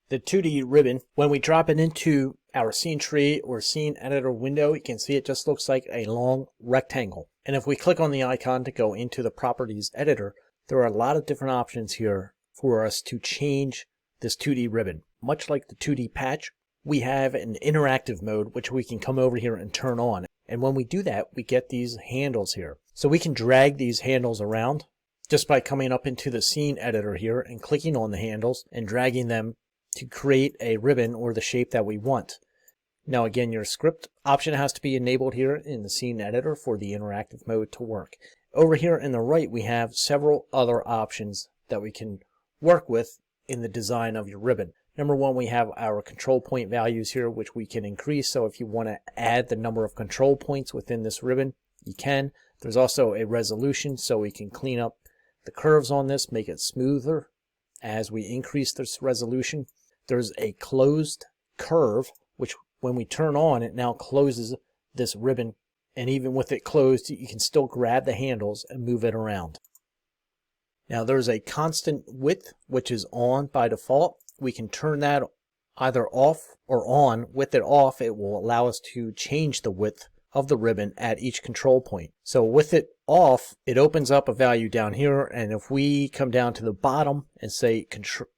The 2D ribbon, when we drop it into our scene tree or scene editor window, you can see it just looks like a long rectangle. And if we click on the icon to go into the properties editor, there are a lot of different options here for us to change this 2D ribbon. Much like the 2D patch, we have an interactive mode which we can come over here and turn on. And when we do that, we get these handles here. So we can drag these handles around just by coming up into the scene editor here and clicking on the handles and dragging them to create a ribbon or the shape that we want. Now again, your script option has to be enabled here in the scene editor for the interactive mode to work. Over here in the right, we have several other options that we can work with in the design of your ribbon. Number one, we have our control point values here, which we can increase. So if you want to add the number of control points within this ribbon, you can. There's also a resolution, so we can clean up the curves on this, make it smoother as we increase this resolution. There's a closed curve, which when we turn on, it now closes this ribbon. And even with it closed, you can still grab the handles and move it around. Now there's a constant width, which is on by default. We can turn that either off or on. With it off, it will allow us to change the width of the ribbon at each control point. So with it off, it opens up a value down here, and if we come down to the bottom and say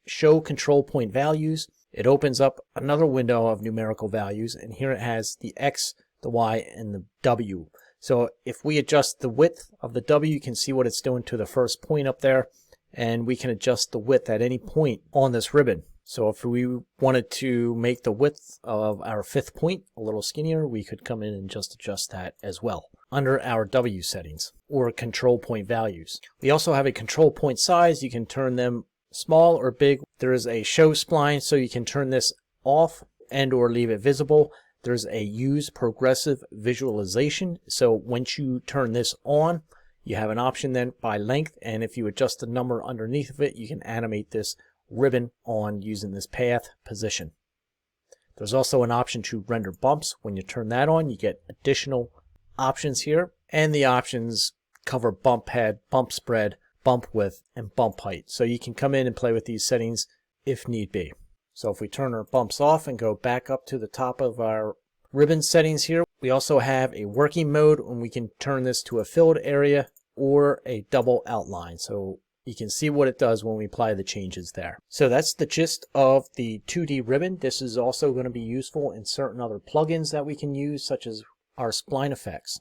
show control point values, it opens up another window of numerical values, and here it has the X, the Y, and the W. So if we adjust the width of the W, you can see what it's doing to the first point up there, and we can adjust the width at any point on this ribbon. So if we wanted to make the width of our fifth point a little skinnier, we could come in and just adjust that as well under our W settings or control point values. We also have a control point size. You can turn them small or big. There is a show spline, so you can turn this off and or leave it visible. There's a use progressive visualization. So once you turn this on, you have an option then by length, and if you adjust the number underneath of it, you can animate this ribbon on using this path position. There's also an option to render bumps. When you turn that on, you get additional options here, and the options cover bump head, bump spread, bump width, and bump height. So you can come in and play with these settings if need be. So if we turn our bumps off and go back up to the top of our ribbon settings here, we also have a working mode, and we can turn this to a filled area or a double outline. So you can see what it does when we apply the changes there. So that's the gist of the 2D ribbon. This is also going to be useful in certain other plugins that we can use, such as our spline effects.